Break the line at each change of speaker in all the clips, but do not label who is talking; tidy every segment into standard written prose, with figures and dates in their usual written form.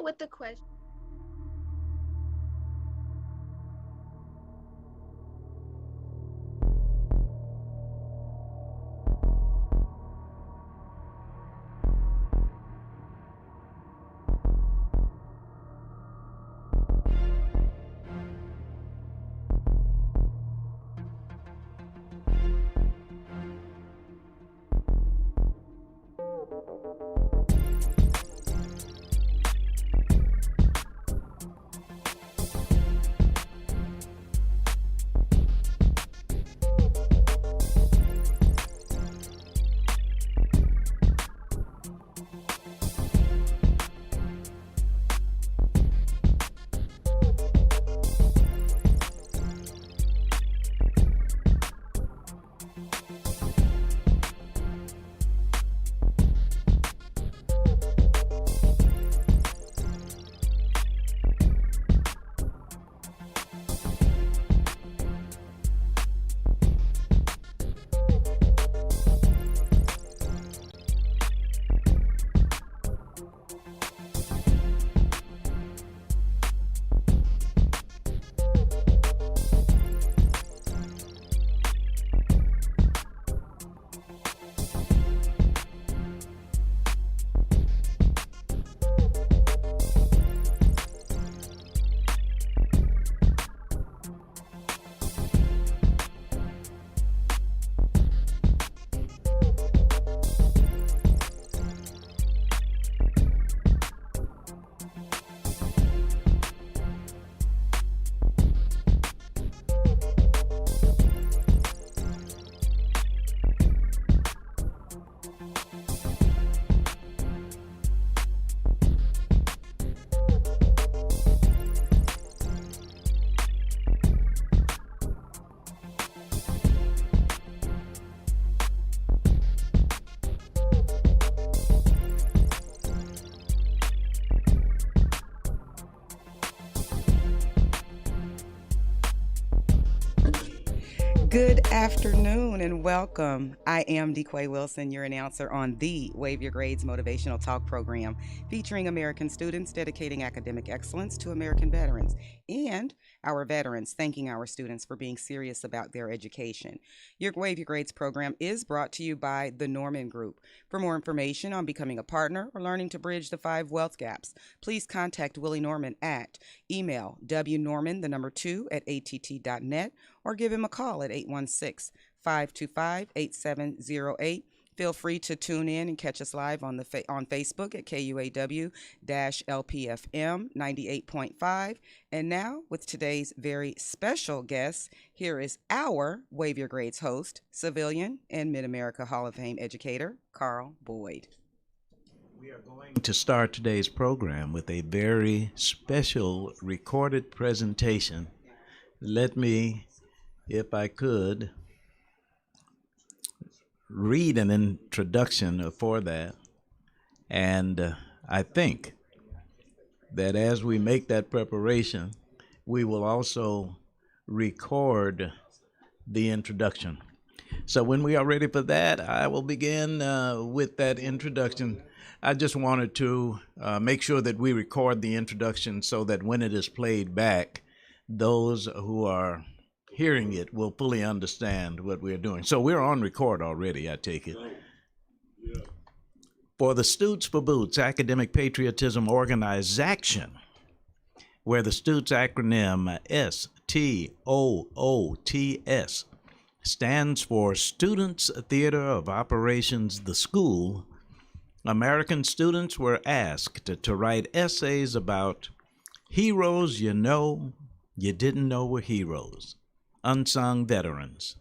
started with the question.
Good afternoon and welcome. I am DeQuay Wilson, your announcer on the Wave Your Grades motivational talk program featuring American students dedicating academic excellence to American veterans and our veterans thanking our students for being serious about their education. Your Wave Your Grades program is brought to you by the Norman Group. For more information on becoming a partner or learning to bridge the 5 wealth gaps, please contact Willie Norman at email wnorman2@att.net or give him a call at 816-525-8708. Feel free to tune in and catch us live on on Facebook at KUAW-LPFM 98.5. And now, with today's very special guest, here is our Wave Your Grades host, civilian and Mid-America Hall of Fame educator, Carl Boyd.
We are going to start today's program with a very special recorded presentation. Let me, if I could, read an introduction for that. And I think that as we make that preparation, we will also record the introduction. So when we are ready for that, I will begin with that introduction. I just wanted to make sure that we record the introduction so that when it is played back, those who are hearing it will fully understand what we're doing. So we're on record already, I take it. Yeah. For the Stoots for Boots Academic Patriotism Organization, where the Stoots acronym STOOTS stands for Students Theater of Operations, the School, American students were asked to write essays about heroes you know you didn't know were heroes, unsung veterans.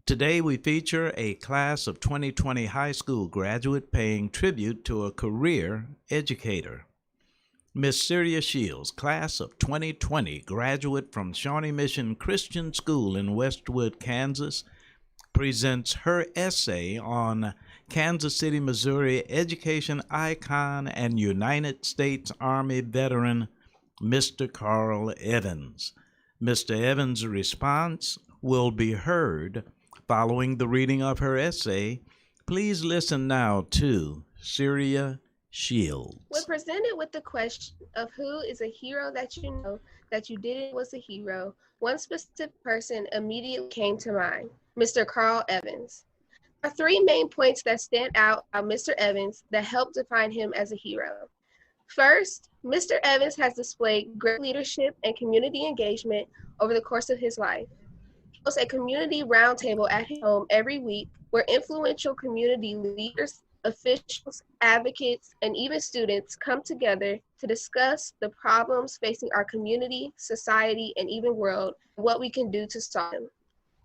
Today we feature a class of 2020 high school graduate paying tribute to a career educator. Miss Syria Shields, class of 2020, graduate from Shawnee Mission Christian School in Westwood, Kansas, presents her essay on Kansas City, Missouri education icon and United States Army veteran, Mr. Carl Evans. Mr. Evans' response will be heard following the reading of her essay. Please listen now to Syria Shields.
When presented with the question of who is a hero that you know that you didn't was a hero, one specific person immediately came to mind: Mr. Carl Evans. There are three main points that stand out about Mr. Evans that help define him as a hero. First, Mr. Evans has displayed great leadership and community engagement over the course of his life. He hosts a community roundtable at his home every week where influential community leaders, officials, advocates, and even students come together to discuss the problems facing our community, society, and even world, and what we can do to solve them.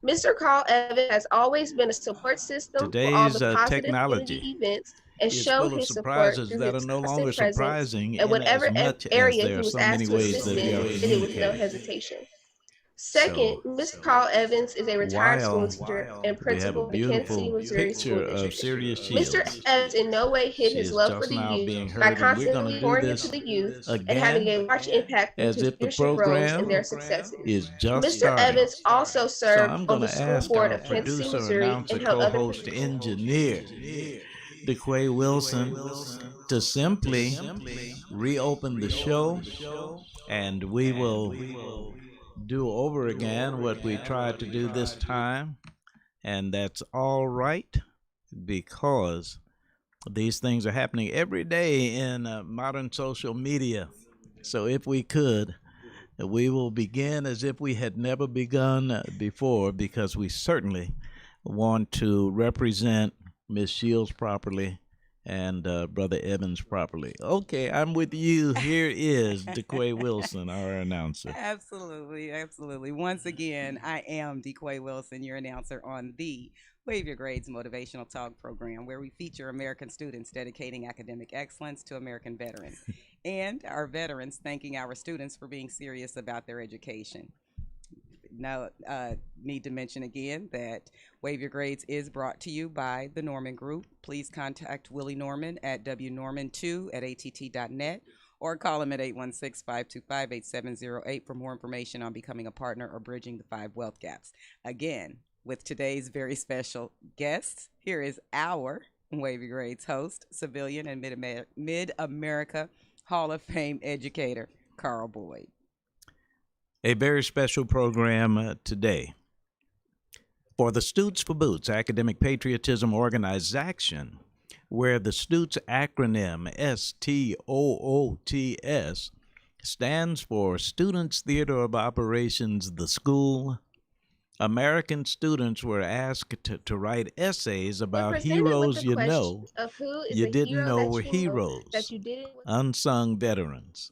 Mr. Carl Evans has always been a support system for all
Today's
the positive community
technology
events and
is
shown
full of
his support
surprises
through
that are
his
no longer
constant presence
surprising
and
in as
whatever
much as
area
there
he
are
was
so
asked
many
to
ways
assist
that we
in,
are
did it with no
communicating.
hesitation. Second,
So,
Mr. Carl Evans is a retired school
while
teacher and
we have a
principal of the Kansas City,
beautiful
Missouri School
picture of
District.
Sirius
Mr.
Shields,
Evans in no way hid
she
his
is
love for
just
the
now
youth
being
by
heard, and we're going
constantly
to do
pouring into
this
the youth and having
again
a large impact through
as
his
if the
leadership roles and their
program
successes.
is just
Mr.
starting.
Evans also
So
served
I'm
on
going
the
to
school
ask
board
our
of Kansas City,
producer,
Missouri,
announcer,
and held
co
other
host,
positions.
engineer, DeQuay Wilson, to simply reopen the show, and we will do over again what we tried to do this time. And that's all right because these things are happening every day in modern social media. So if we could, we will begin as if we had never begun before because we certainly want to represent Miss Shields properly and Brother Evans properly. Okay, I'm with you. Here is DeQuay Wilson, our announcer.
Absolutely, absolutely. Once again, I am DeQuay Wilson, your announcer on the Wave Your Grades Motivational Talk program, where we feature American students dedicating academic excellence to American veterans, and our veterans thanking our students for being serious about their education. Now, need to mention again that Wave Your Grades is brought to you by the Norman Group. Please contact Willie Norman at wnorman2 at att.net or call him at 816-525-8708 for more information on becoming a partner or bridging the five wealth gaps. Again, with today's very special guests, here is our Wave Your Grades host, civilian and Mid-America Hall of Fame educator, Carl Boyd.
A very special program today. For the Stoots for Boots Academic Patriotism Organization, where the Stoots acronym STOOTS stands for Students Theater of Operations, the School. American students were asked to write essays about heroes you know you didn't know were heroes, unsung veterans.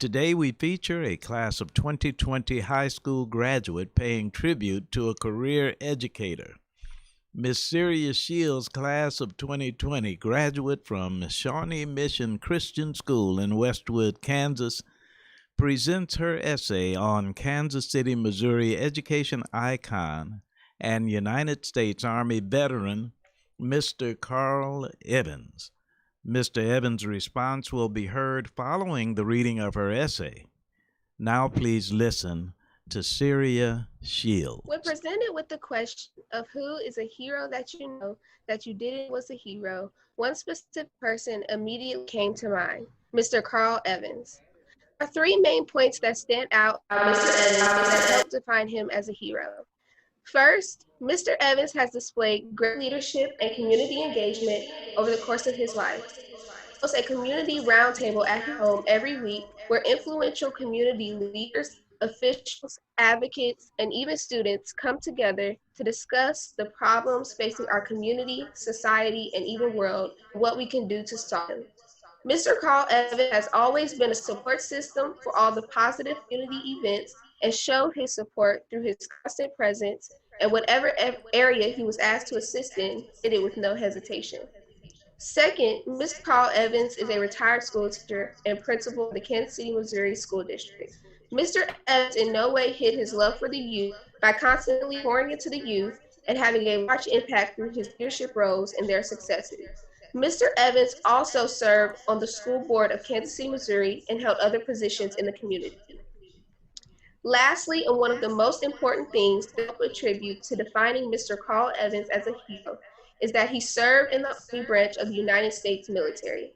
Today we feature a class of 2020 high school graduate paying tribute to a career educator. Miss Sirius Shields, class of 2020, graduate from Shawnee Mission Christian School in Westwood, Kansas, presents her essay on Kansas City, Missouri education icon and United States Army veteran, Mr. Carl Evans. Mr. Evans' response will be heard following the reading of her essay. Now please listen to Syria Shields.
When presented with the question of who is a hero that you know that you didn't was a hero, one specific person immediately came to mind: Mr. Carl Evans. There are three main points that stand out about Mr. Evans that help define him as a hero. First, Mr. Evans has displayed great leadership and community engagement over the course of his life. He hosts a community roundtable at his home every week where influential community leaders, officials, advocates, and even students come together to discuss the problems facing our community, society, and even world, and what we can do to solve them. Mr. Carl Evans has always been a support system for all the positive community events and showed his support through his constant presence and whatever area he was asked to assist in, did it with no hesitation. Second, Mr. Carl Evans is a retired school teacher and principal of the Kansas City, Missouri School District. Mr. Evans in no way hid his love for the youth by constantly pouring into the youth and having a large impact through his leadership roles and their successes. Mr. Evans also served on the school board of Kansas City, Missouri, and held other positions in the community. Lastly, and one of the most important things to help attribute to defining Mr. Carl Evans as a hero is that he served in the Army branch of the United States military.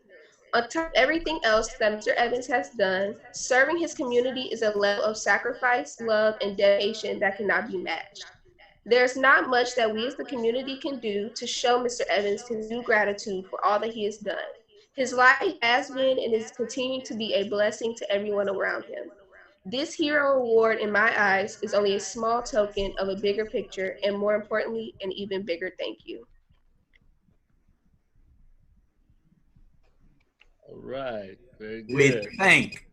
On top of everything else that Mr. Evans has done, serving his community is a level of sacrifice, love, and dedication that cannot be matched. There's not much that we as the community can do to show Mr. Evans his due gratitude for all that he has done. His life has been and is continuing to be a blessing to everyone around him. This Hero Award, in my eyes, is only a small token of a bigger picture, and more importantly, an even bigger thank you.
All right, very
We
good.
thank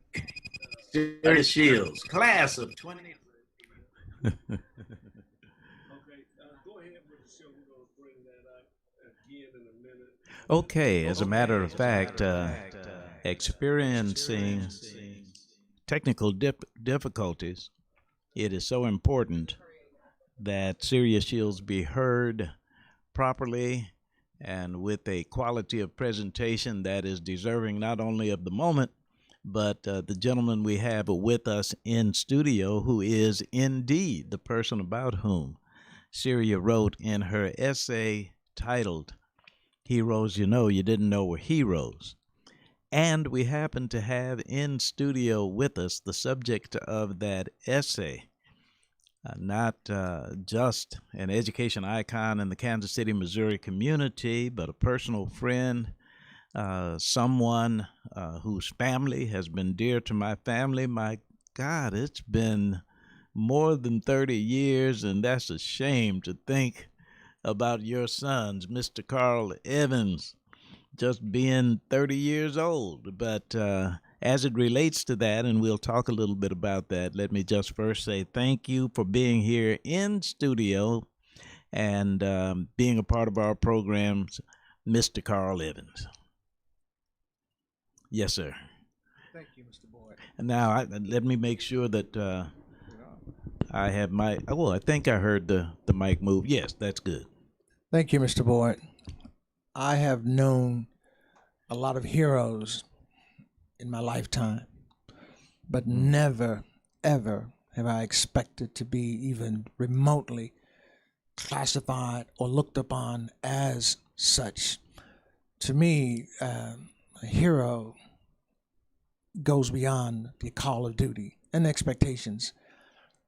Syria Shields, class of 20.
Okay, go ahead with the show. We're going to bring that up again in a minute.
Okay, as a matter of fact, experiencing technical difficulties, it is so important that Syria Shields be heard properly and with a quality of presentation that is deserving not only of the moment, but the gentleman we have with us in studio, who is indeed the person about whom Syria wrote in her essay titled Heroes You Know You Didn't Know Were Heroes. And we happen to have in studio with us the subject of that essay, not just an education icon in the Kansas City, Missouri community, but a personal friend, someone whose family has been dear to my family. My God, it's been more than 30 years, and that's a shame to think about your sons, Mr. Carl Evans, just being 30 years old. But as it relates to that, and we'll talk a little bit about that, let me just first say thank you for being here in studio and being a part of our programs, Mr. Carl Evans. Yes, sir.
Thank you, Mr. Boyd.
Now, let me make sure that I have my, well, I think I heard the mic move. Yes, that's good.
Thank you, Mr. Boyd. I have known a lot of heroes in my lifetime, but never, ever have I expected to be even remotely classified or looked upon as such. To me, a hero goes beyond the call of duty and expectations.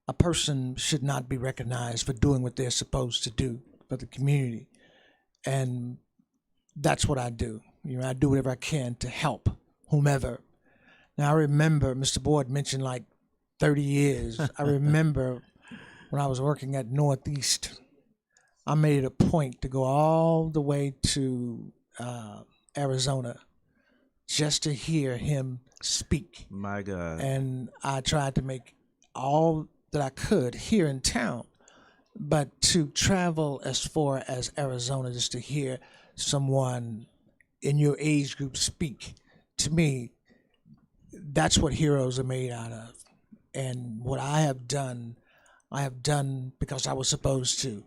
A person should not be recognized for doing what they're supposed to do for the community. And that's what I do. You know, I do whatever I can to help whomever. Now, I remember Mr. Boyd mentioned like 30 years. I remember when I was working at Northeast, I made it a point to go all the way to Arizona just to hear him speak.
My God.
And I tried to make all that I could here in town, but to travel as far as Arizona just to hear someone in your age group speak, to me, that's what heroes are made out of. And what I have done because I was supposed to.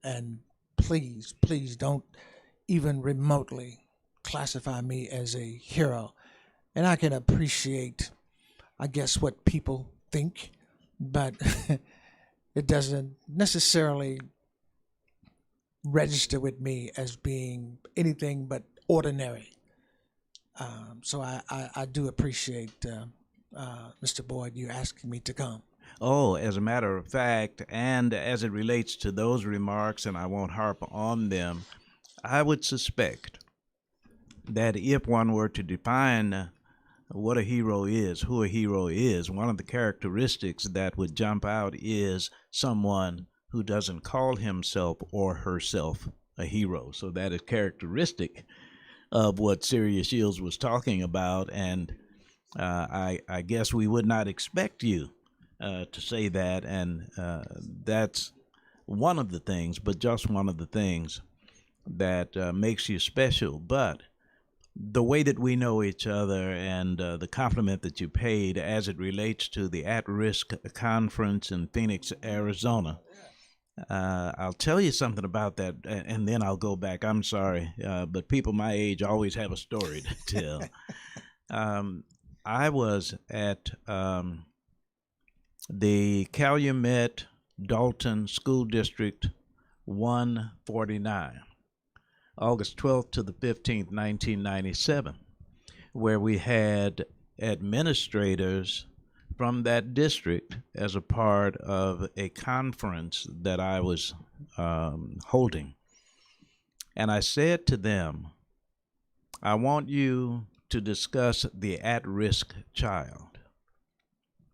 And please, please don't even remotely classify me as a hero. And I can appreciate, I guess, what people think, but it doesn't necessarily register with me as being anything but ordinary. So I do appreciate, Mr. Boyd, you asking me to come.
Oh, as a matter of fact, and as it relates to those remarks, and I won't harp on them, I would suspect that if one were to define what a hero is, who a hero is, one of the characteristics that would jump out is someone who doesn't call himself or herself a hero. So that is characteristic of what Syria Shields was talking about, and I guess we would not expect you to say that, and that's one of the things, but just one of the things that makes you special. But the way that we know each other and the compliment that you paid as it relates to the at-risk conference in Phoenix, Arizona, I'll tell you something about that, and then I'll go back. I'm sorry, but people my age always have a story to tell. I was at the Calumet Dalton School District 149, August 12th to the 15th, 1997, where we had administrators from that district as a part of a conference that I was holding. And I said to them, I want you to discuss the at-risk child,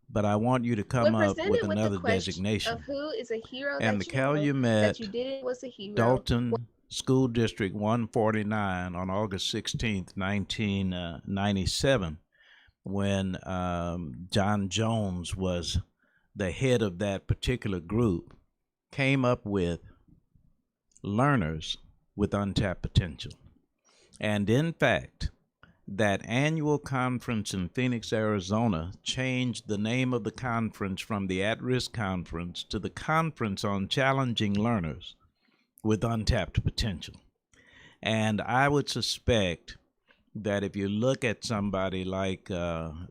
but I want you to come
When
up with
presented with
another
the question
designation.
of who is a hero
And the
that you know that
Calumet
you didn't was a hero,
Dalton School District 149 on August 16th, 1997, when John Jones was the head of that particular group, came up with learners with untapped potential. And in fact, that annual conference in Phoenix, Arizona changed the name of the conference from the At-Risk Conference to the Conference on Challenging Learners with Untapped Potential. And I would suspect that if you look at somebody like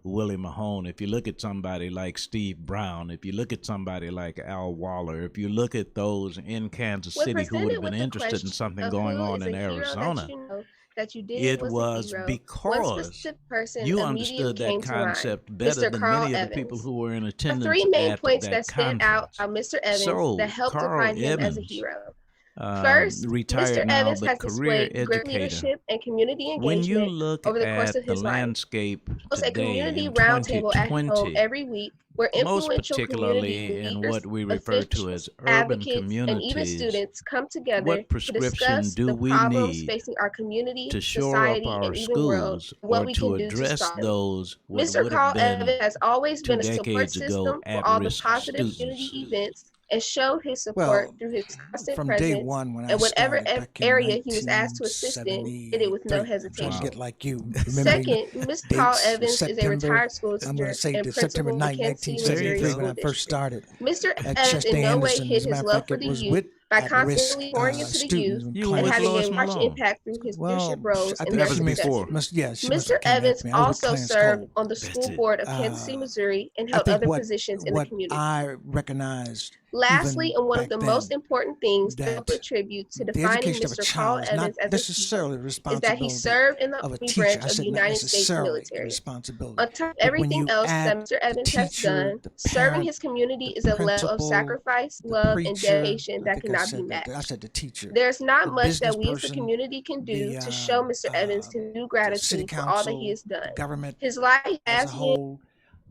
Willie Mahone, if you look at somebody like Steve Brown, if you look at somebody like Al Waller, if you look at those in Kansas
when
City who would have
presented
been
with the
interested in
question
something
of
going
who
on
is
in
a hero that
Arizona,
you know that you didn't
it
was a
was
hero, one
because
specific person
you
immediately
understood
came
that
to mind,
concept better
Mr.
than
Carl
many of the people
Evans.
who were in
There are
attendance
three main
at
points
that
that stand out
conference.
about Mr. Evans that
So,
helped
Carl
define him as a
Evans,
hero. First, Mr.
retired now,
Evans
but
has
career
displayed great
educator.
leadership and community
When you
engagement
look
over the course of
at the
his life.
landscape
He hosts a
today
community
in
roundtable at home
2020,
every week where
most
influential community
particularly in
leaders,
what we refer to
officials,
as urban
advocates, and even
communities,
students come together
what
to
prescription
discuss
do
the
we
problems
need
facing our community,
to shore up
society,
our
and even world,
schools
and what
or
we
to
can do to
address
solve them.
those what
Mr.
would have
Carl
been
Evans has always
2
been a support
decades ago
system for all the
at-risk
positive
students?
community events and showed his support
Well,
through his constant
from day
presence,
one when I
and whatever
started back in
area he was asked to assist in, did it with no
1973, I'm trying to
hesitation.
get like you, remembering
Second, Mr. Carl
dates.
Evans is a
September,
retired school
I'm going to
teacher
say
and
the September
principal of
9,
Kansas City,
There you
Missouri
go.
1973, when
School
I first
District.
started
Mr.
at
Evans
Chester
in no way
Anderson.
hid
As a
his
matter of
love
fact,
for
it
the
was
youth
with
by
at-risk
constantly pouring into the youth
students and
You
and
were with
clients.
having
Lois
a large
Malone.
impact through his
Well,
leadership roles
I
in
think
their
That was
she must,
before.
successes.
yeah, she must
Mr.
have came
Evans
after me. I was with
also
Clarence
served
Cole.
on the
That's
school
it.
board of Kansas City, Missouri, and
I
held
think
other positions in the
what
community.
I recognized
Lastly,
even
and one of
back
the
then,
most important things to help
that
attribute to
the
defining
education of a
Mr. Carl
child is
Evans
not
as a hero
necessarily the
is that he
responsibility
served in the
of a
Army
teacher.
branch
I
of the
said not
United States
necessarily the
military.
responsibility,
On top of
but when
everything
you
else that
add
Mr.
the
Evans has
teacher,
done,
the
serving
parent,
his community
the
is a level of
principal,
sacrifice,
the
love, and
preacher,
dedication
I
that
think I
cannot be
said that, I
matched.
said the teacher,
There's not
the
much that
business
we as a
person,
community can do
the
to show Mr. Evans can do
city
gratitude for all that he
council,
has
the
done.
government
His life
as a
has been
whole,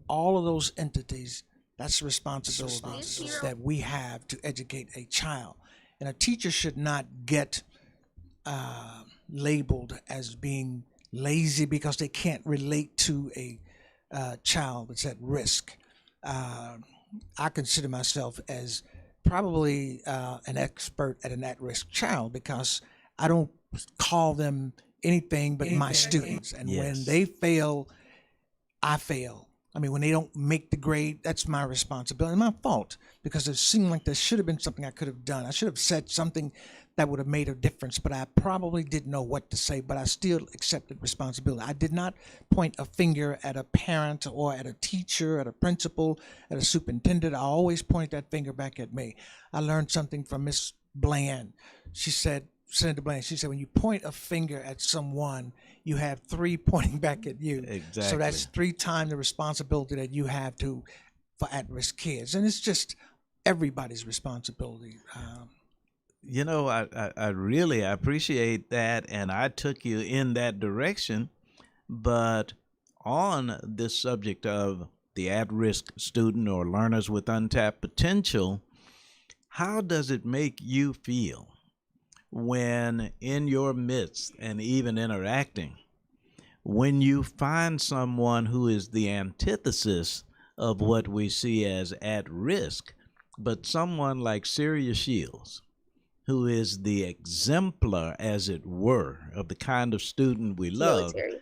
all of those entities, that's the responsibility
this hero.
that we have to educate a child. And a teacher should not get labeled as being lazy because they can't relate to a child that's at risk. I consider myself as probably an expert at an at-risk child because I don't call them anything but my students. And when
Yes.
they fail, I fail. I mean, when they don't make the grade, that's my responsibility, my fault, because it seemed like there should have been something I could have done. I should have said something that would have made a difference, but I probably didn't know what to say, but I still accepted responsibility. I did not point a finger at a parent or at a teacher, at a principal, at a superintendent. I always point that finger back at me. I learned something from Miss Bland. She said, Senator Bland, she said, when you point a finger at someone, you have three pointing back at you.
Exactly.
So that's 3 times the responsibility that you have to for at-risk kids, and it's just everybody's responsibility.
You know, I really appreciate that, and I took you in that direction. But on this subject of the at-risk student or learners with untapped potential, how does it make you feel when in your midst and even interacting, when you find someone who is the antithesis of what we see as at risk, but someone like Syria Shields, who is the exemplar, as it were, of the kind of student we love?
military.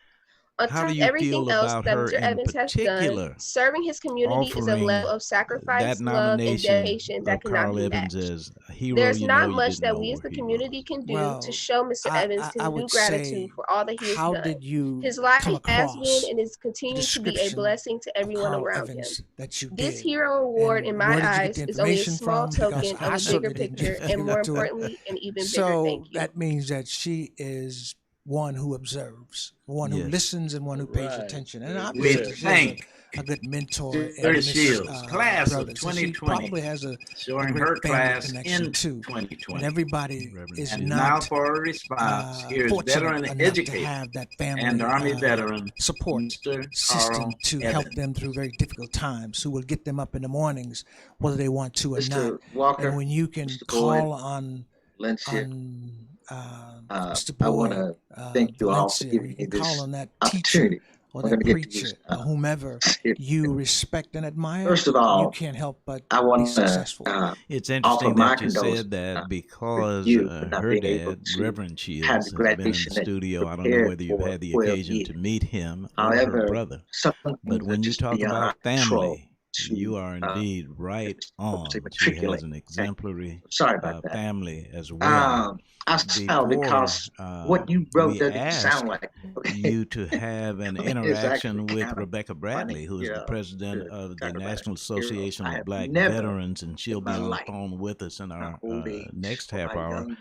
On
How
top
do
of
you
everything
feel
else
about
that
her
Mr.
in
Evans has done,
particular
serving his community is a
offering
level of sacrifice,
that
love, and
nomination
dedication that
of
cannot
Carl
be
Evans
matched?
as a hero
There's
you know
not
you
much
didn't
that
know
we as
were
the community
heroes?
can do to
Well,
show Mr. Evans
I
can do
would
gratitude
say,
for all that he has
how
done.
did you
His life
come
has been
across
and is
the
continuing to be a
description
blessing to
of
everyone
Carl
around him.
Evans that you
This
did?
hero award, in
And
my
where did you get
eyes,
the
is only a
information
small
from? Because
token of
I
a bigger
certainly didn't
picture,
give
and more
it to her.
importantly, an even bigger
So
thank you.
that means that she is one who observes, one who
Yes.
listens, and one who pays
Right.
attention. And
Very
obviously,
good.
she has a good mentor in
Dirty
Miss
Shields, class of
Brothers. And she
2020,
probably has a
showing
great
her
family
class
connection
in
too. And
2020.
everybody
Reverend
is
Shields.
And now
not
for a response, here is
fortunate
veteran
enough to
educator
have that
and
family
Army veteran,
support
Mr.
system
Carl
to help
Evans.
them through very difficult times, who will get them up in the mornings, whether they want to or not.
Mr. Walker,
And when you can
Mr.
call
Boyd,
on
Valencia,
Mr.
I want
Boyd,
to thank you all for
Valencia,
giving
you
me
can call
this
on that teacher
opportunity.
or
I'm
that
going to get to this.
preacher or whomever you respect and admire.
First of
You
all,
can't help but
I
be
want to
successful.
It's
offer
interesting
my
that you
condolences
said that
for
because
you for not
her
being able
dad,
to
Reverend
have
Shields,
the
has been in the
graduation that you
studio. I don't know
prepared
whether you've
for
had the
12
occasion to
years.
meet him or her
However,
brother.
some
But
things are
when you
just
talk
beyond our
about
control
family,
to
you are indeed right
just hopefully
on. She
matriculate.
has an
Okay,
exemplary
sorry about that.
family as well.
I smile
Before
because what you wrote
we
doesn't sound
ask
like me, okay?
you to have an
I mean, it's actually
interaction with
kind of
Rebecca Bradley,
funny.
who is the
Yeah,
president
to
of the
talk about a
National
hero.
Association
I
of
have
Black
never
Veterans, and she'll
in
be
my
on the
life,
phone with us in
my
our
old age,
next
or
half
my
hour.
young years,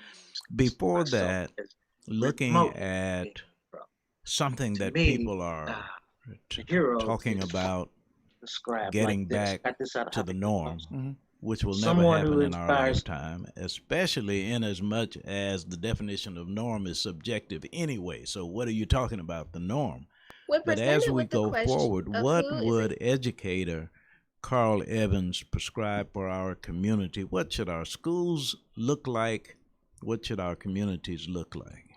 Before
myself
that,
as
looking
remote
at
being from.
something
To
that
me,
people are
the hero
talking
is
about
described like
getting
this.
back
Got this out of
to the
Huffington
norm,
Post.
Mhm.
which will never
Someone who
happen in our
inspires
lifetime, especially in as much as the definition of norm is subjective anyway. So, what are you talking about, the norm?
When
But as
presented
we
with the
go
question
forward,
of
what
who is a
would educator Carl Evans prescribe for our community? What should our schools look like? What should our communities look like?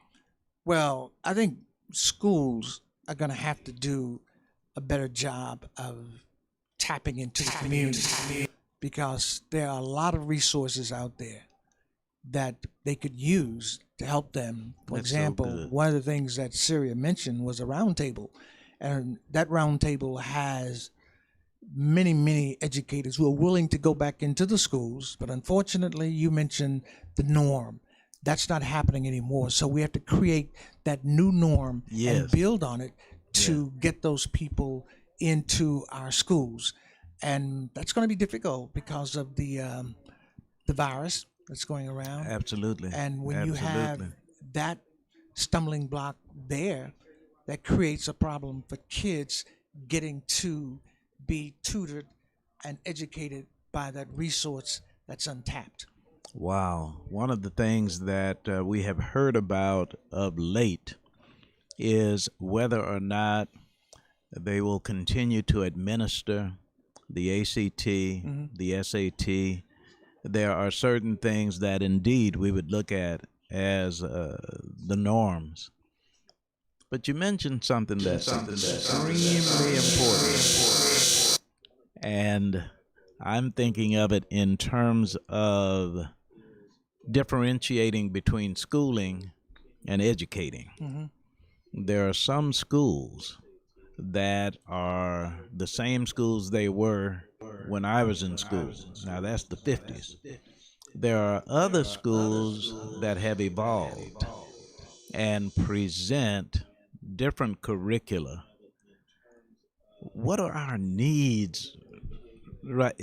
Well, I think schools are going to have to do a better job of tapping into the community, because there are a lot of resources out there that they could use to help them. For
That's so
example,
good.
one of the things that Syria mentioned was a roundtable, and that roundtable has many, many educators who are willing to go back into the schools. But unfortunately, you mentioned the norm. That's not happening anymore. So we have to create that new norm and
Yes.
build on it to get those people into our schools. And that's going to be difficult because of the virus that's going around.
Absolutely.
And when you have
Absolutely.
that stumbling block there, that creates a problem for kids getting to be tutored and educated by that resource that's untapped.
Wow. One of the things that we have heard about of late is whether or not they will continue to administer the ACT, the SAT. There are certain things that indeed we would look at as the norms. But you mentioned something that's extremely important. And I'm thinking of it in terms of differentiating between schooling and educating. There are some schools that are the same schools they were when I was in school. Now that's the 50s. There are other schools that have evolved and present different curricula. What are our needs? Right.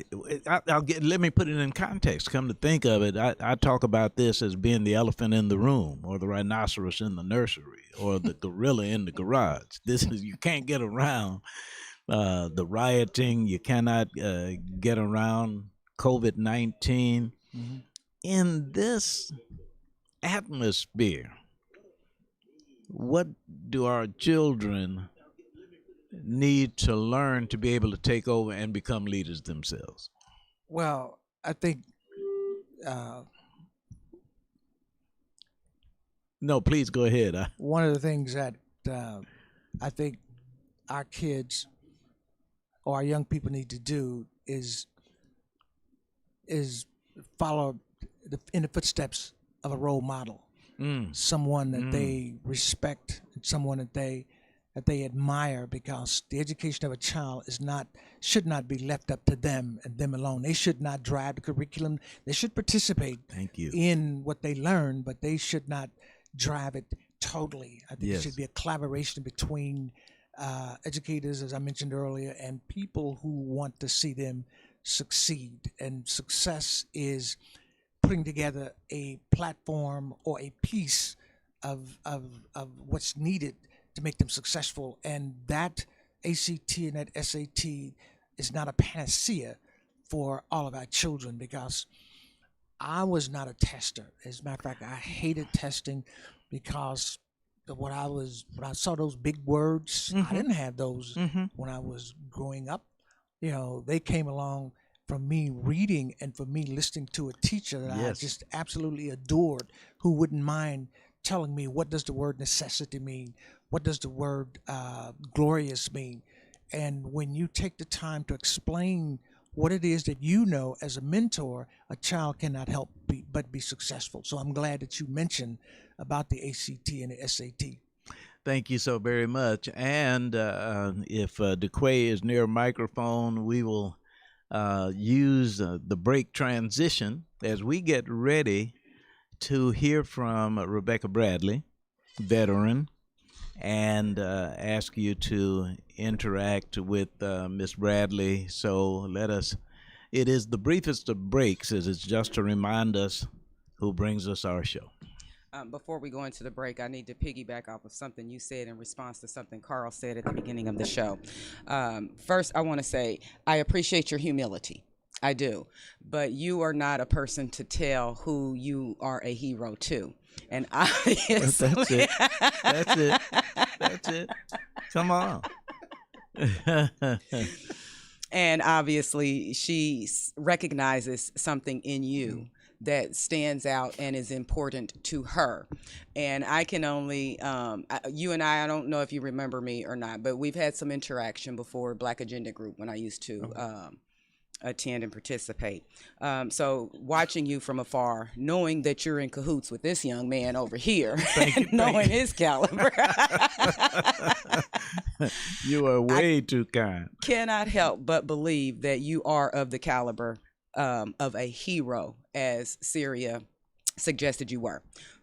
I'll get. Let me put it in context. Come to think of it, I talk about this as being the elephant in the room, or the rhinoceros in the nursery, or the gorilla in the garage. This is, you can't get around the rioting. You cannot get around COVID-19. In this atmosphere, what do our children need to learn to be able to take over and become leaders themselves?
Well, I think uh,
No, please go ahead.
one of the things that I think our kids or our young people need to do is follow in the footsteps of a role model, someone that they respect, someone that they admire, because the education of a child should not be left up to them and them alone. They should not drive the curriculum. They should participate
Thank you.
in what they learn, but they should not drive it totally. I think
Yes.
it should be a collaboration between educators, as I mentioned earlier, and people who want to see them succeed. And success is putting together a platform or a piece of what's needed to make them successful. And that ACT and that SAT is not a panacea for all of our children, because I was not a tester. As a matter of fact, I hated testing because when I saw those big words, I didn't have those when I was growing up. You know, they came along from me reading and from me listening to a teacher that I just absolutely adored, who wouldn't mind telling me, what does the word necessity mean? What does the word glorious mean? And when you take the time to explain what it is that you know as a mentor, a child cannot help but be successful. So I'm glad that you mentioned about the ACT and the SAT.
Thank you so very much. And if DeQuay is near a microphone, we will use the break transition as we get ready to hear from Rebecca Bradley, veteran, and ask you to interact with Miss Bradley. So it is the briefest of breaks, as it's just to remind us who brings us our show.
Before we go into the break, I need to piggyback off of something you said in response to something Carl said at the beginning of the show. First, I want to say I appreciate your humility. I do. But you are not a person to tell who you are a hero to. And obviously...
That's it. That's it. That's it. Come on.
And obviously, she recognizes something in you that stands out and is important to her. And I can only, you and I don't know if you remember me or not, but we've had some interaction before, Black Agenda Group, when I used to attend and participate. So watching you from afar, knowing that you're in cahoots with this young man over here, knowing his caliber.
You are way too kind.
Cannot help but believe that you are of the caliber of a hero, as Syria suggested you were.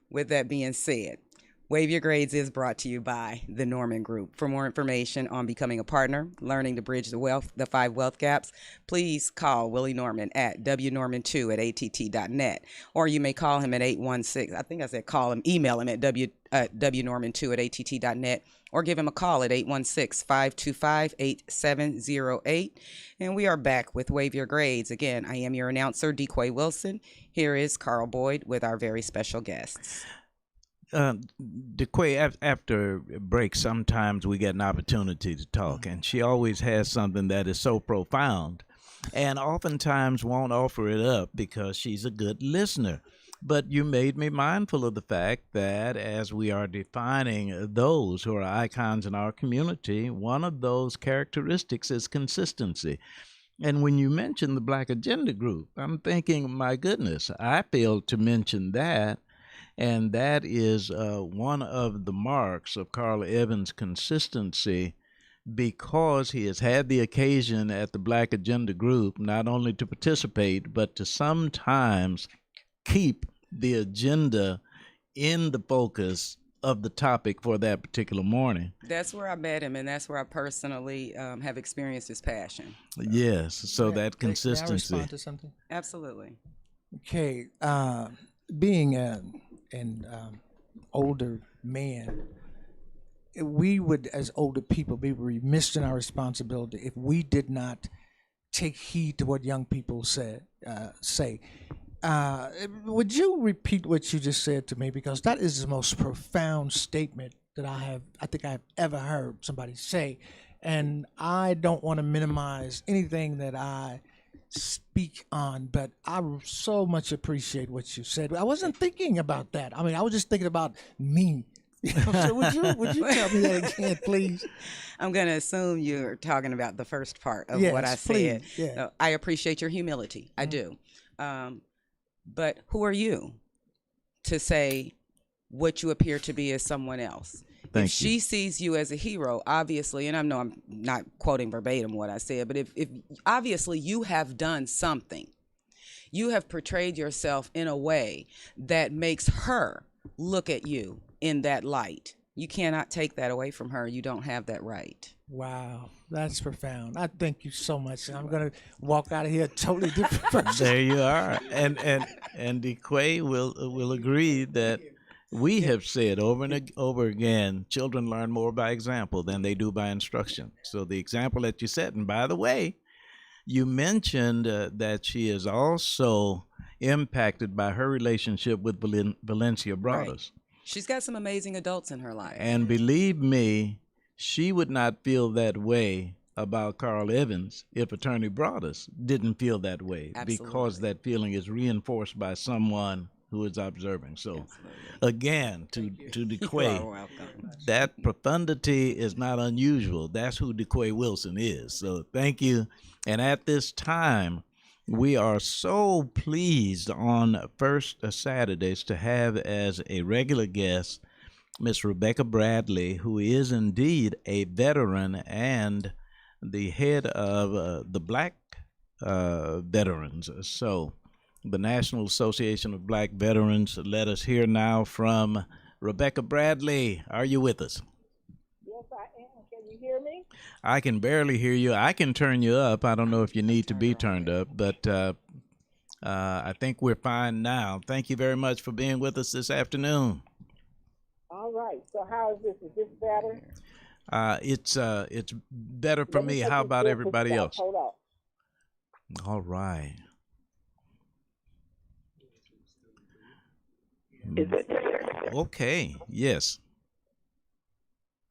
With that being said, Wave Your Grades is brought to you by the Norman Group. For more information on becoming a partner, learning to bridge the 5 wealth gaps, please call Willie Norman at wnorman2@att.net, or you may call him at 816. I think I said call him, email him at wnorman2@att.net, or give him a call at 816-525-8708. And we are back with Wave Your Grades. Again, I am your announcer, DeQuay Wilson. Here is Carl Boyd with our very special guests.
DeQuay, after break, sometimes we get an opportunity to talk, and she always has something that is so profound, and oftentimes won't offer it up because she's a good listener. But you made me mindful of the fact that as we are defining those who are icons in our community, one of those characteristics is consistency. And when you mention the Black Agenda Group, I'm thinking, my goodness, I failed to mention that. And that is one of the marks of Carl Evans' consistency, because he has had the occasion at the Black Agenda Group not only to participate, but to sometimes keep the agenda in the focus of the topic for that particular morning.
That's where I met him, and that's where I personally have experienced his passion.
Yes, so that consistency.
May I respond to something?
Absolutely.
Okay, being an older man, we would, as older people, be remiss in our responsibility if we did not take heed to what young people say. Would you repeat what you just said to me? Because that is the most profound statement that I think I've ever heard somebody say. And I don't want to minimize anything that I speak on, but I so much appreciate what you said. I wasn't thinking about that. I mean, I was just thinking about me. So would you tell me that again, please?
I'm going to assume you're talking about the first part of what I said.
Please. Yeah.
I appreciate your humility. I do. But who are you to say what you appear to be as someone else? If she sees you as a hero, obviously, and I know I'm not quoting verbatim what I said, but if obviously you have done something, you have portrayed yourself in a way that makes her look at you in that light. You cannot take that away from her. You don't have that right.
Wow, that's profound. I thank you so much. I'm gonna walk out of here a totally different person.
There you are, and DeQuay will agree that We have said over and over again, children learn more by example than they do by instruction. So the example that you set, and by the way, you mentioned that she is also impacted by her relationship with Valencia
Right.
Brothers.
She's got some amazing adults in her life.
And believe me, she would not feel that way about Carl Evans if Attorney Broadus didn't feel that way.
Absolutely.
Because that feeling is reinforced by someone who is observing. So
Absolutely.
again, to
You are
DeQuay,
welcome.
that profundity is not unusual. That's who DeQuay Wilson is. So thank you. And at this time, we are so pleased on first Saturdays to have as a regular guest Miss Rebecca Bradley, who is indeed a veteran and the head of the Black Veterans. So the National Association of Black Veterans. Let us hear now from Rebecca Bradley. Are you with us?
Yes, I am. Can you hear me?
I can barely hear you. I can turn you up. I don't know if you need to be turned up, but I think we're fine now. Thank you very much for being with us this afternoon.
All right. So how is this? Is this better?
It's better for
Let
me.
take
How
this
about
earpiece
everybody
off.
else?
Hold on.
All right.
Is it better?
Okay. Yes.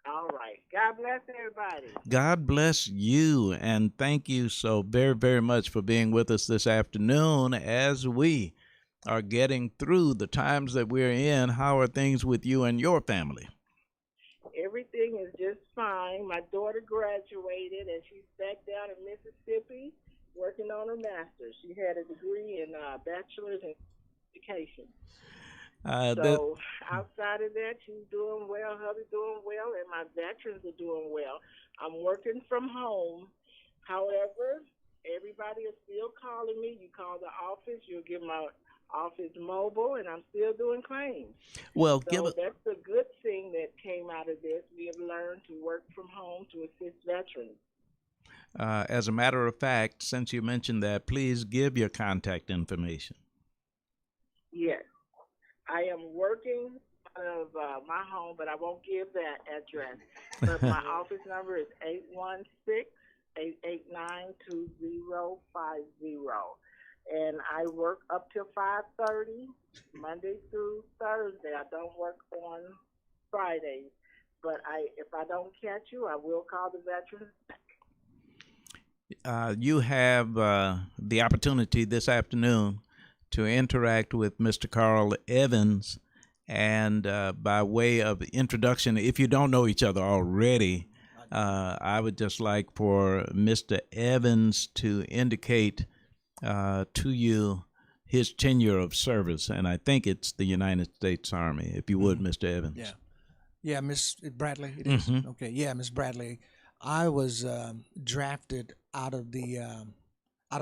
All right. God bless everybody.
God bless you, and thank you so very, very much for being with us this afternoon as we are getting through the times that we're in. How are things with you and your family?
Everything is just fine. My daughter graduated, and she's back down in Mississippi working on her master's. She had a degree in bachelor's in education. So outside of that, she's doing well, hubby's doing well, and my veterans are doing well. I'm working from home. However, everybody is still calling me. You call the office, you'll get my office mobile, and I'm still doing claims.
Well,
so that's a good thing that came out of this. We have learned to work from home to assist veterans.
As a matter of fact, since you mentioned that, please give your contact information.
Yes. I am working out of my home, but I won't give that address. But my office number is 816-889-2050. And I work up till 5:30, Monday through Thursday. I don't work on Fridays. But if I don't catch you, I will call the veterans back.
You have the opportunity this afternoon to interact with Mr. Carl Evans, and by way of introduction, if you don't know each other already, I would just like for Mr. Evans to indicate to you his tenure of service, and I think it's the United States Army, if you would, Mr. Evans.
Yeah, Miss Bradley, it is? Okay, yeah, Miss Bradley. I was drafted out of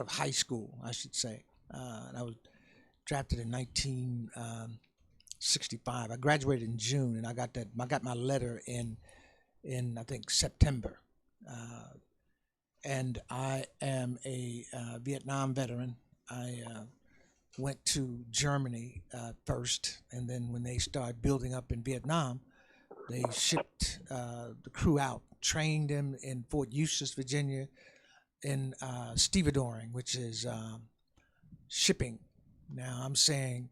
high school, I should say. I was drafted in 1965. I graduated in June, and I got my letter in I think September. And I am a Vietnam veteran. I went to Germany first, and then when they started building up in Vietnam, they shipped the crew out, trained them in Fort Eustis, Virginia, in stevedoring, which is shipping. Now I'm saying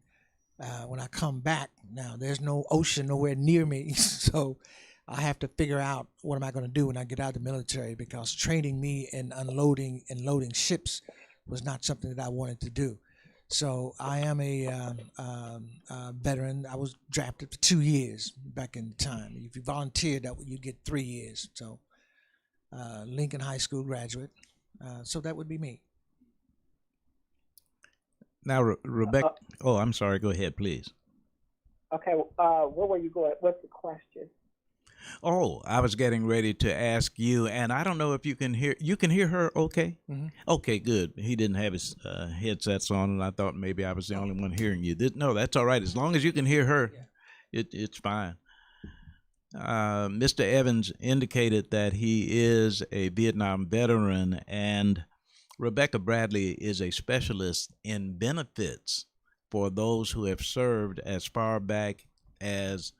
when I come back, now there's no ocean nowhere near me, so I have to figure out what am I going to do when I get out of the military, because training me in unloading and loading ships was not something that I wanted to do. So I am a veteran. I was drafted for 2 years back in time. If you volunteered, you get 3 years. So Lincoln High School graduate. So that would be me.
Now, Rebecca, I'm sorry. Go ahead, please.
Okay, where were you going? What's the question?
Oh, I was getting ready to ask you, and I don't know if you can hear. You can hear her, okay?
Mm-hmm.
Okay, good. He didn't have his headsets on, and I thought maybe I was the only one hearing you. No, that's all right. As long as you can hear her, it's fine. Mr. Evans indicated that he is a Vietnam veteran, and Rebecca Bradley is a specialist in benefits for those who have served as far back as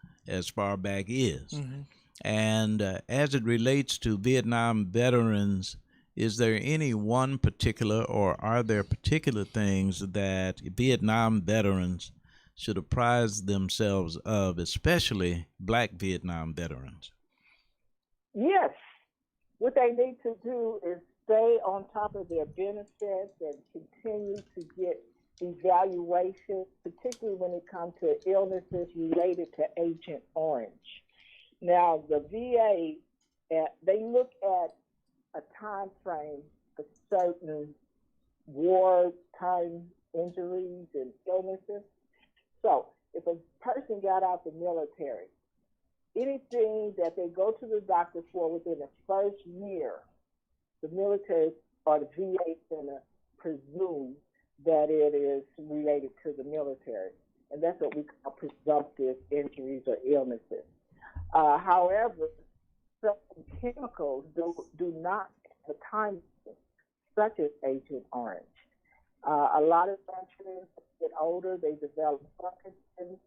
far back is.
Mm-hmm.
And as it relates to Vietnam veterans, is there any one particular, or are there particular things that Vietnam veterans should apprise themselves of, especially Black Vietnam veterans?
Yes. What they need to do is stay on top of their benefits and continue to get evaluations, particularly when it comes to illnesses related to Agent Orange. Now, the VA, they look at a time frame for certain wartime injuries and illnesses. So, if a person got out the military, anything that they go to the doctor for within the first year, the military or the VA is going to presume that it is related to the military. And that's what we call presumptive injuries or illnesses. However, certain chemicals do not have a time, such as Agent Orange. A lot of veterans get older, they develop Parkinson's,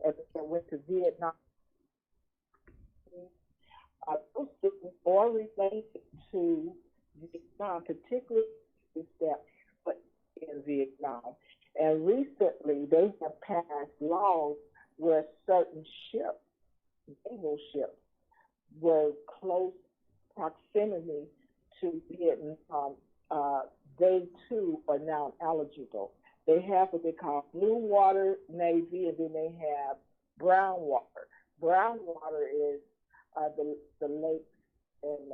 and they went to Vietnam. Those things are related to Vietnam, particularly that in Vietnam. And recently, they have passed laws where certain ships, naval ships, were close proximity to Vietnam. They too are now eligible. They have what they call blue water Navy, and then they have brown water. Brown water is the lakes and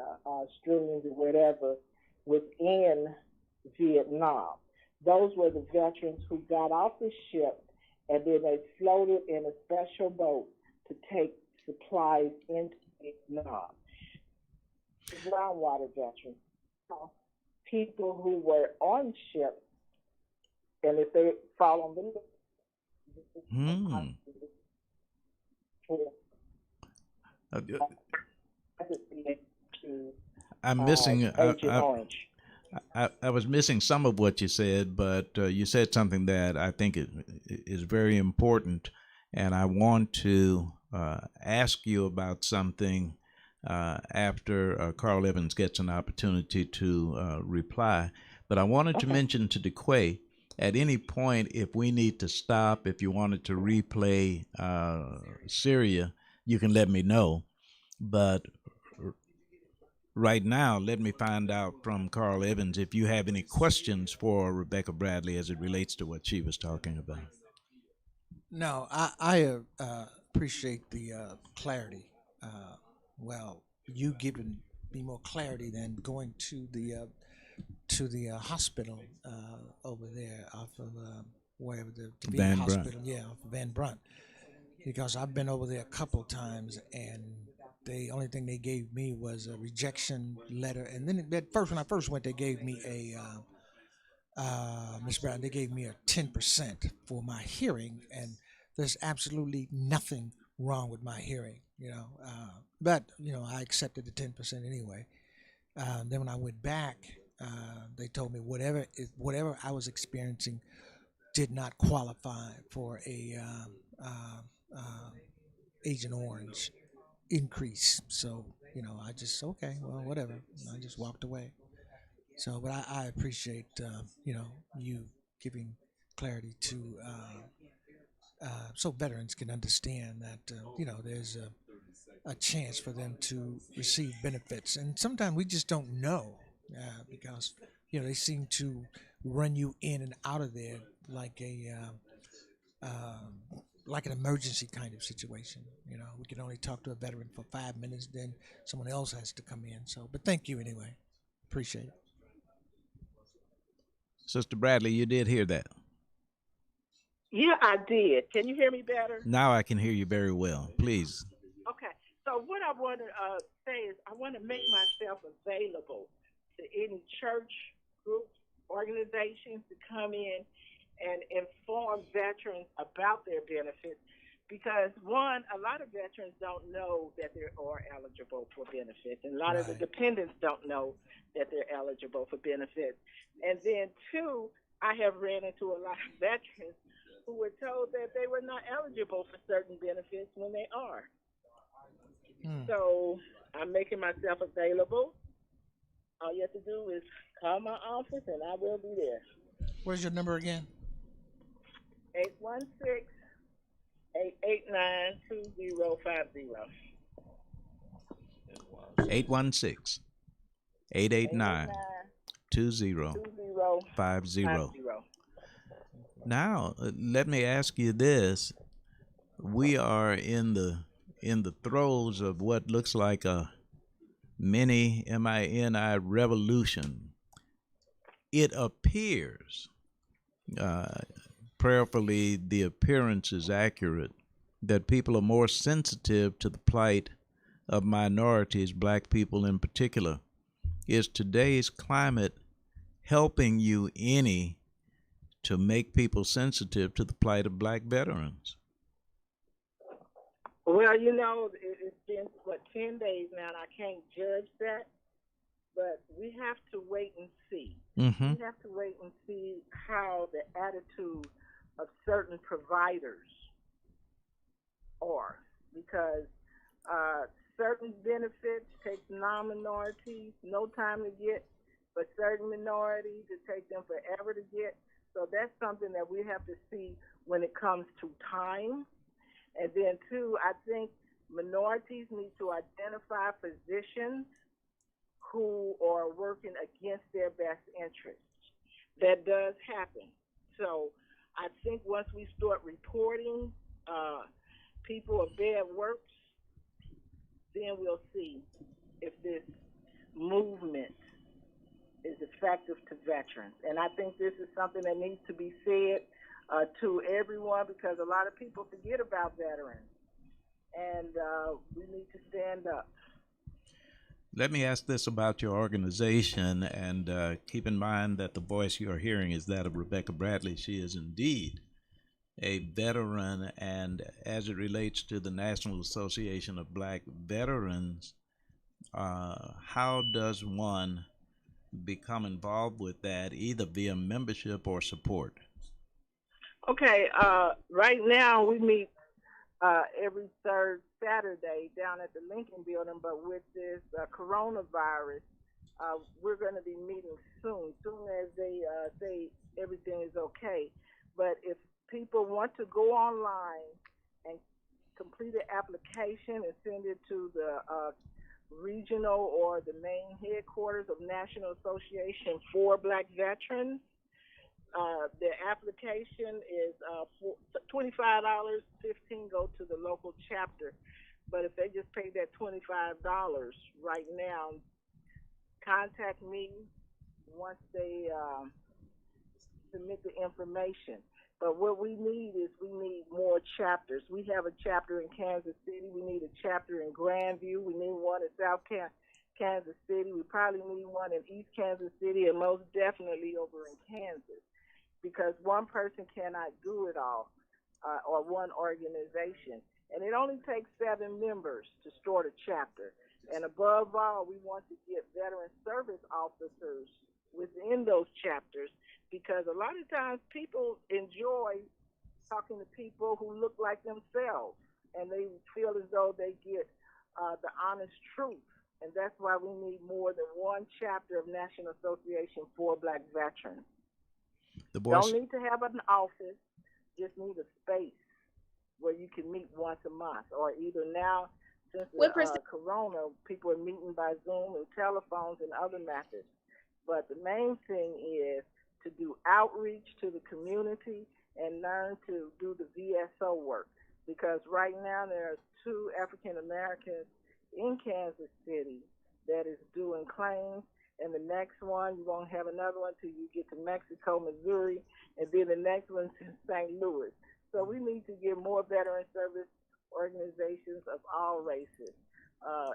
streams or whatever within Vietnam. Those were the veterans who got off the ship, and then they floated in a special boat to take supplies into Vietnam. Groundwater veterans, people who were on ships, and if they fall on the list,
I'm missing.
Agent Orange.
I was missing some of what you said, but you said something that I think is very important, and I want to ask you about something after Carl Evans gets an opportunity to reply. But I wanted to mention to DeQuay, at any point, if we need to stop, if you wanted to replay Syria, you can let me know. But right now, let me find out from Carl Evans if you have any questions for Rebecca Bradley as it relates to what she was talking about.
No, I appreciate the clarity. Well, you giving me more clarity than going to the hospital over there off of wherever the VA
Van
hospital,
Brunt.
yeah, off of Van Brunt, because I've been over there a couple times, and the only thing they gave me was a rejection letter, and then when I first went, they gave me Miss Brown, they gave me a 10% for my hearing, and there's absolutely nothing wrong with my hearing, but I accepted the 10% anyway. Then when I went back, they told me whatever I was experiencing did not qualify for a Agent Orange increase. So I just okay, well, whatever. I just walked away. So, but I appreciate you giving clarity to so veterans can understand that there's a chance for them to receive benefits, and sometimes we just don't know because they seem to run you in and out of there like like an emergency kind of situation. We can only talk to a veteran for 5 minutes, then someone else has to come in. So, but thank you anyway. Appreciate it.
Sister Bradley, you did hear that.
Yeah, I did. Can you hear me better?
Now I can hear you very well. Please.
Okay. So what I want to say is I want to make myself available to any church, groups, organizations to come in and inform veterans about their benefits, because one, a lot of veterans don't know that they are eligible for benefits, and a lot of the dependents don't know that they're eligible for benefits. And then two, I have ran into a lot of veterans who were told that they were not eligible for certain benefits when they are. So I'm making myself available. All you have to do is call my office and I will be there.
Where's your number again?
816-889-2050.
816 889 2050. Now, let me ask you this. We are in the throes of what looks like a mini MINI revolution. It appears, prayerfully the appearance is accurate, that people are more sensitive to the plight of minorities, black people in particular. Is today's climate helping you any to make people sensitive to the plight of black veterans?
Well, you know, it's been, 10 days now, and I can't judge that, but we have to wait and see.
Mm-hmm.
We have to wait and see how the attitude of certain providers are, because certain benefits take non-minorities no time to get, but certain minorities, it takes them forever to get. So that's something that we have to see when it comes to time. And then, too, I think minorities need to identify physicians who are working against their best interests. That does happen. So I think once we start reporting people of bad works, then we'll see if this movement is effective to veterans. And I think this is something that needs to be said to everyone, because a lot of people forget about veterans, and we need to stand up.
Let me ask this about your organization, and keep in mind that the voice you are hearing is that of Rebecca Bradley. She is indeed a veteran, and as it relates to the National Association of Black Veterans, how does one become involved with that, either via membership or support?
Okay, right now we meet every third Saturday down at the Lincoln Building, but with this coronavirus, we're going to be meeting soon as they say everything is okay. But if people want to go online and complete an application and send it to the regional or the main headquarters of National Association for Black Veterans, the application is $25, $15 go to the local chapter. But if they just pay that $25 right now, contact me once they submit the information. But what we need is more chapters. We have a chapter in Kansas City. We need a chapter in Grandview. We need one in South Kansas City. We probably need one in East Kansas City, and most definitely over in Kansas, because one person cannot do it all, or one organization. And it only takes 7 members to start a chapter. And above all, we want to get veteran service officers within those chapters, because a lot of times people enjoy talking to people who look like themselves, and they feel as though they get the honest truth. And that's why we need more than one chapter of National Association for Black Veterans. Don't need to have an office, just need a space where you can meet once a month, or either now, since the corona, people are meeting by Zoom and telephones and other methods. But the main thing is to do outreach to the community and learn to do the VSO work, because right now there are 2 African Americans in Kansas City that is doing claims, and the next one, you won't have another one till you get to Mexico, Missouri, and then the next one's in St. Louis. So we need to get more veteran service organizations of all races.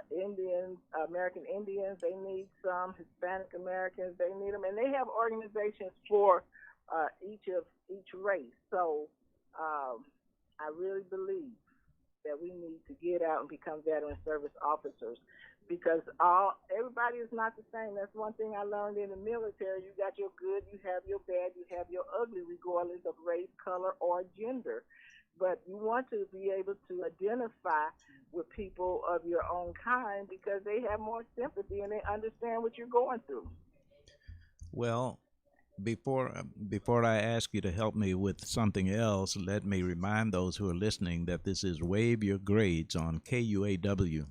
Indians, American Indians, they need some. Hispanic Americans, they need them. And they have organizations for each race. So I really believe that we need to get out and become veteran service officers. because everybody is not the same. That's one thing I learned in the military. You got your good, you have your bad, you have your ugly, regardless of race, color, or gender. But you want to be able to identify with people of your own kind because they have more sympathy and they understand what you're going through.
Well, before I ask you to help me with something else, let me remind those who are listening that this is Wave Your Grades on KUAW.org.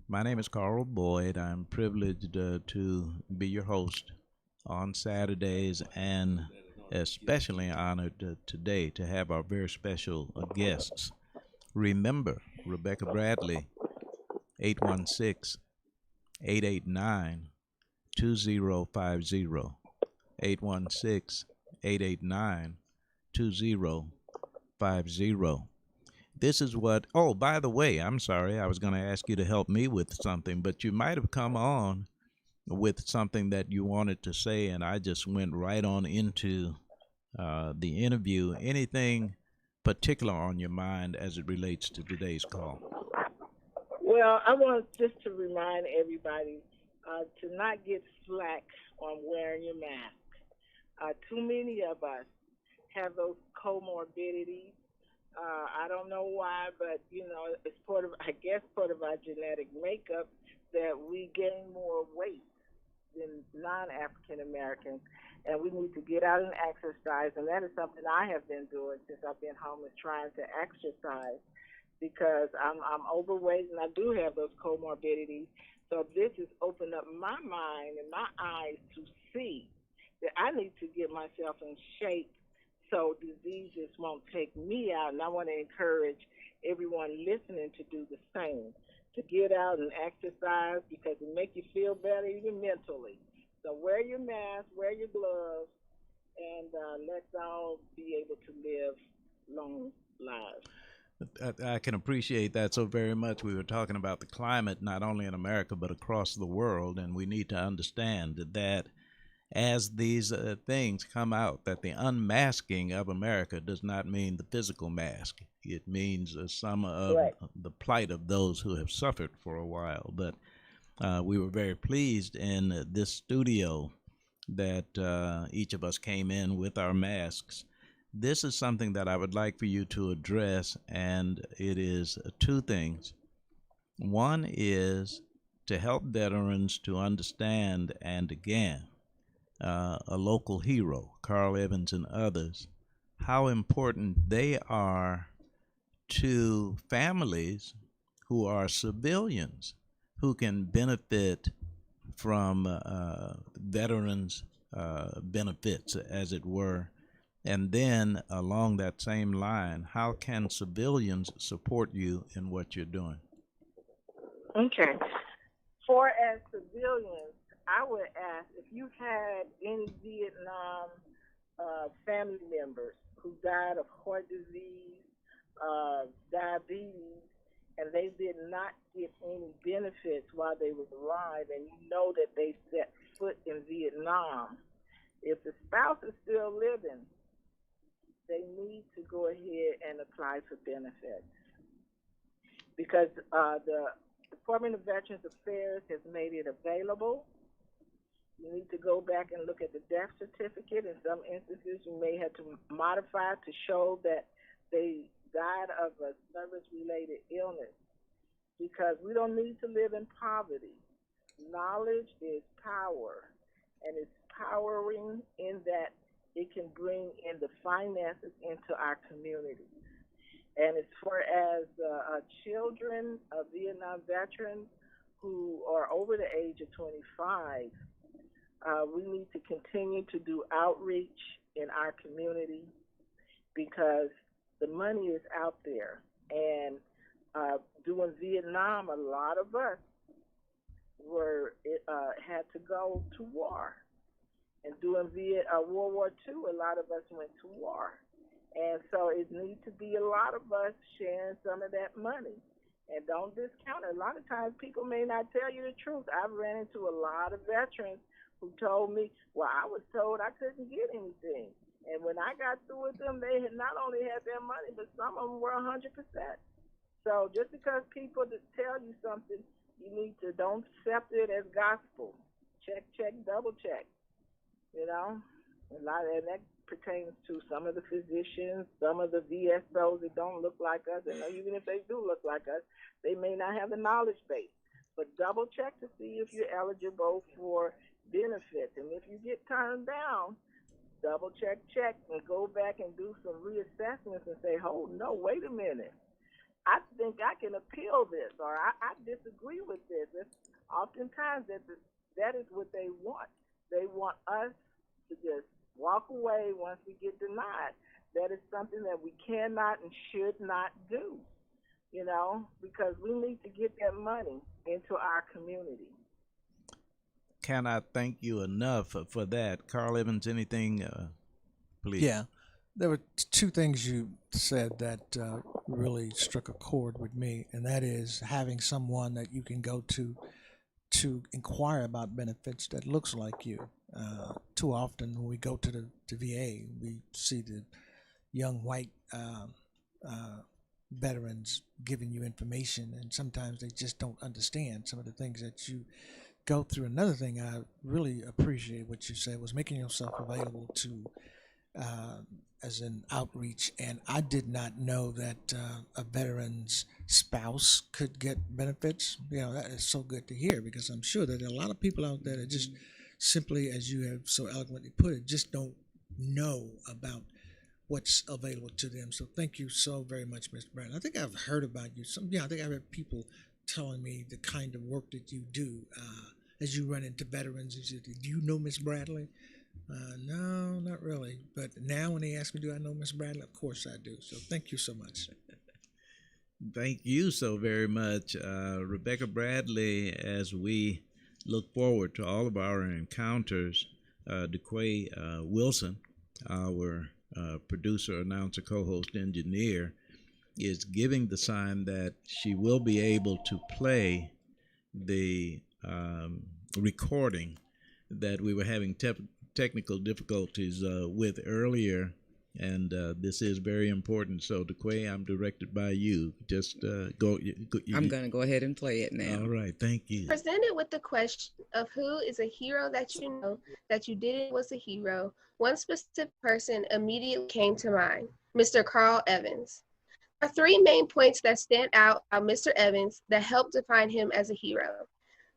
My name is Carl Boyd. I'm privileged to be your host on Saturdays, and especially honored today to have our very special guests. Remember, Rebecca Bradley, 816 889 2050. 816 889 2050. This is what, oh, by the way, I'm sorry, I was going to ask you to help me with something, but you might have come on with something that you wanted to say, and I just went right on into the interview. Anything particular on your mind as it relates to today's call?
Well, I want just to remind everybody to not get slack on wearing your mask. Too many of us have those comorbidities. I don't know why, but it's part of our genetic makeup that we gain more weight than non-African Americans, and we need to get out and exercise. And that is something I have been doing since I've been home, is trying to exercise because I'm overweight and I do have those comorbidities. So this has opened up my mind and my eyes to see that I need to get myself in shape so diseases won't take me out. And I want to encourage everyone listening to do the same, to get out and exercise because it makes you feel better even mentally. So wear your mask, wear your gloves, and let's all be able to live long lives.
I can appreciate that so very much. We were talking about the climate, not only in America, but across the world, and we need to understand that as these things come out, that the unmasking of America does not mean the physical mask. It means some of the plight of those who have suffered for a while. But we were very pleased in this studio that each of us came in with our masks. This is something that I would like for you to address, and it is two things. One is to help veterans to understand, and again, a local hero, Carl Evans and others, how important they are to families who are civilians who can benefit from veterans' benefits, as it were. And then along that same line, how can civilians support you in what you're doing?
Okay. For as civilians, I would ask if you had any Vietnam family members who died of heart disease, diabetes, and they did not get any benefits while they were alive, and you know that they set foot in Vietnam. If the spouse is still living, they need to go ahead and apply for benefits because the Department of Veterans Affairs has made it available. You need to go back and look at the death certificate. In some instances, you may have to modify to show that they died of a service-related illness because we don't need to live in poverty. Knowledge is power, and it's powering in that it can bring in the finances into our community. And as far as children of Vietnam veterans who are over the age of 25, we need to continue to do outreach in our community because the money is out there. And doing Vietnam, a lot of us had to go to war. And doing World War II, a lot of us went to war. And so it needs to be a lot of us sharing some of that money. And don't discount it. A lot of times people may not tell you the truth. I've ran into a lot of veterans who told me, well, I was told I couldn't get anything. And when I got through with them, they had not only had their money, but some of them were 100%. So just because people tell you something, you need to don't accept it as gospel. Check, double check. You know, and that pertains to some of the physicians, some of the VSOs that don't look like us, and even if they do look like us, they may not have the knowledge base. But double check to see if you're eligible for benefits, and if you get turned down, double check, and go back and do some reassessments and say, oh no, wait a minute. I think I can appeal this, or I disagree with this. It's oftentimes that is what they want. They want us to just walk away once we get denied. That is something that we cannot and should not do, because we need to get that money into our community.
Cannot thank you enough for that. Carl Evans, anything, please?
Yeah. There were two things you said that really struck a chord with me, and that is having someone that you can go to inquire about benefits that looks like you. Too often when we go to the VA, we see the young white veterans giving you information, and sometimes they just don't understand some of the things that you go through. Another thing I really appreciate what you said was making yourself available to as an outreach, and I did not know that a veteran's spouse could get benefits. That is so good to hear, because I'm sure that there are a lot of people out there that just simply, as you have so eloquently put it, just don't know about what's available to them. So thank you so very much, Mr. Brown. I think I've heard about you. I think I've heard people telling me the kind of work that you do as you run into veterans. Do you know Miss Bradley? No, not really. But now when they ask me, do I know Miss Bradley? Of course I do. So thank you so much.
Thank you so very much, Rebecca Bradley. As we look forward to all of our encounters, DeQuay Wilson, our producer, announcer, co-host, engineer, is giving the sign that she will be able to play the recording that we were having technical difficulties with earlier, and this is very important. So, DeQuay, I'm directed by you. Just go.
I'm going to go ahead and play it now.
All right, thank you.
Presented with the question of who is a hero that you know that you didn't was a hero, one specific person immediately came to mind, Mr. Carl Evans. There are three main points that stand out about Mr. Evans that help define him as a hero.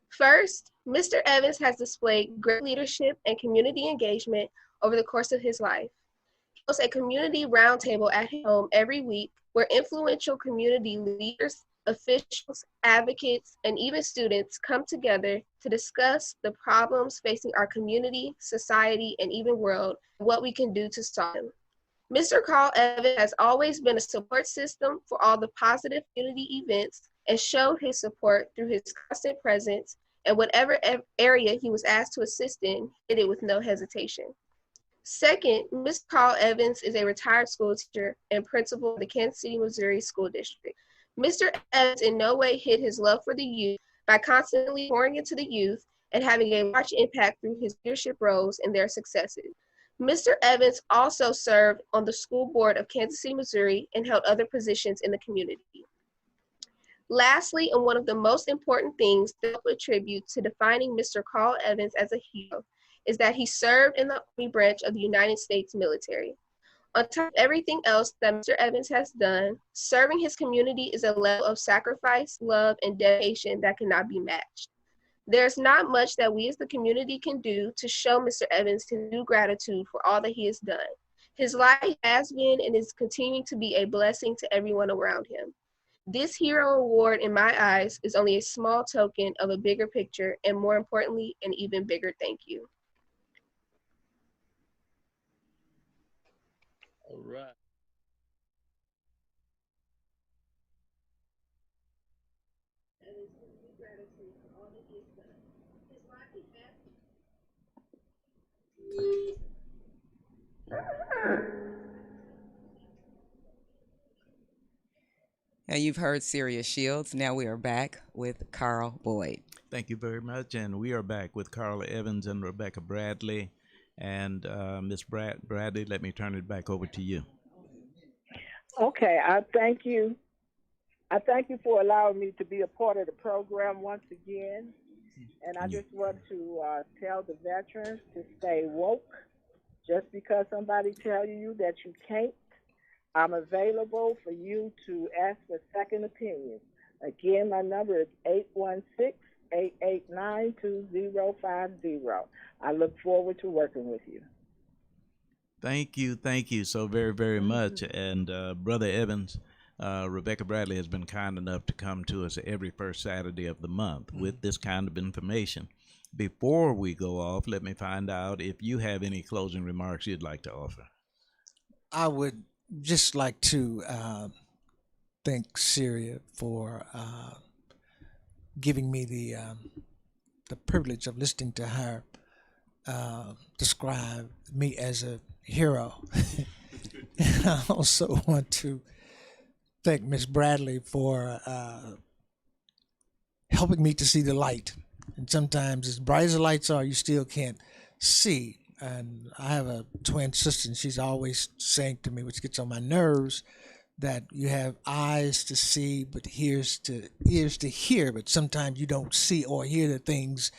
First, Mr. Evans has displayed great leadership and community engagement over the course of his life. He hosts a community roundtable at his home every week where influential community leaders, officials, advocates, and even students come together to discuss the problems facing our community, society, and even world, and what we can do to solve them. Mr. Carl Evans has always been a support system for all the positive community events and showed his support through his constant presence, and whatever area he was asked to assist in, he did it with no hesitation. Second, Mr. Carl Evans is a retired school teacher and principal of the Kansas City, Missouri School District. Mr. Evans in no way hid his love for the youth by constantly pouring into the youth and having a large impact through his leadership roles and their successes. Mr. Evans also served on the school board of Kansas City, Missouri, and held other positions in the community. Lastly, and one of the most important things that help attribute to defining Mr. Carl Evans as a hero is that he served in the Army branch of the United States military. On top of everything else that Mr. Evans has done, serving his community is a level of sacrifice, love, and dedication that cannot be matched. There's not much that we as the community can do to show Mr. Evans his due gratitude for all that he has done. His life has been and is continuing to be a blessing to everyone around him. This Hero Award, in my eyes, is only a small token of a bigger picture, and more importantly, an even bigger thank you.
All right.
Now, you've heard Syria Shields. Now we are back with Carl Boyd.
Thank you very much. And we are back with Carla Evans and Rebecca Bradley. And Ms. Bradley, let me turn it back over to you.
Okay, I thank you I thank you for allowing me to be a part of the program once again. And I
You-
just want to tell the veterans to stay woke. Just because somebody tell you that you can't, I'm available for you to ask for second opinion. Again, my number is 816-889-2050. I look forward to working with you.
Thank you so very, very much. And Brother Evans, Rebecca Bradley has been kind enough to come to us every first Saturday of the month with this kind of information. Before we go off, let me find out if you have any closing remarks you'd like to offer.
I would just like to thank Syria for giving me the privilege of listening to her describe me as a hero. And I also want to thank Miss Bradley for helping me to see the light. And sometimes, as bright as the lights are, you still can't see. And I have a twin sister, and she's always saying to me, which gets on my nerves, that you have eyes to see, but ears to hear. But sometimes you don't see or hear the things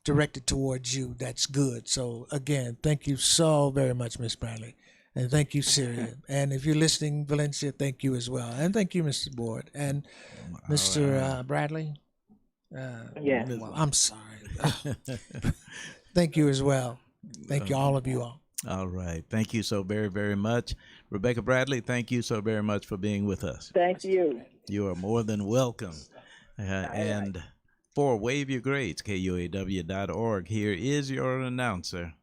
directed towards you. That's good. So again, thank you so very much, Miss Bradley. And thank you, Syria. And if you're listening, Valencia, thank you as well. And thank you, Mr. Board. And Mr. Bradley.
Yes.
Well, I'm sorry. Thank you as well. Thank you, all of you all.
All right. Thank you so very, very much. Rebecca Bradley, thank you so very much for being with us.
Thank you.
You are more than welcome. And for Wave Your Grades, KUAW.org, here is your announcer,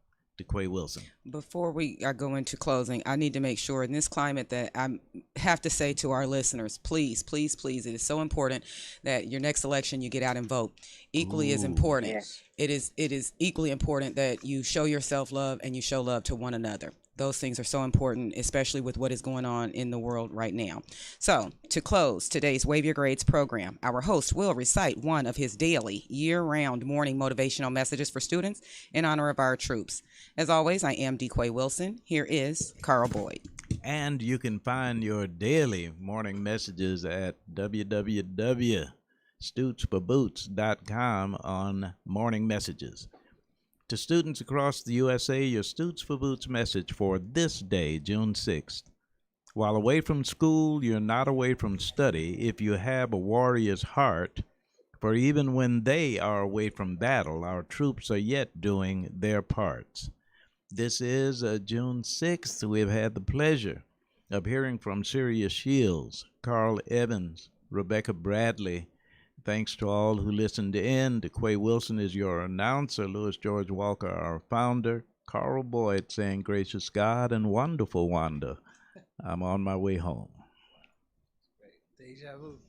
DeQuay Wilson.
Before we go into closing, I need to make sure in this climate that I have to say to our listeners, please, please, please, it is so important that your next election you get out and vote. Equally as important,
Yes.
it is equally important that you show yourself love and you show love to one another. Those things are so important, especially with what is going on in the world right now. So, to close today's Wave Your Grades program, our host will recite one of his daily, year-round morning motivational messages for students in honor of our troops. As always, I am DeQuay Wilson. Here is Carl Boyd.
And you can find your daily morning messages at www.stootsforboots.com on morning messages. To students across the USA, your Stoots for Boots message for this day, June 6th. While away from school, you're not away from study if you have a warrior's heart, for even when they are away from battle, our troops are yet doing their parts. This is June 6th. We've had the pleasure of hearing from Sirius Shields, Carl Evans, Rebecca Bradley. Thanks to all who listened in. DeQuay Wilson is your announcer. Louis George Walker, our founder. Carl Boyd saying, gracious God and wonderful Wanda, I'm on my way home.
Deja vu.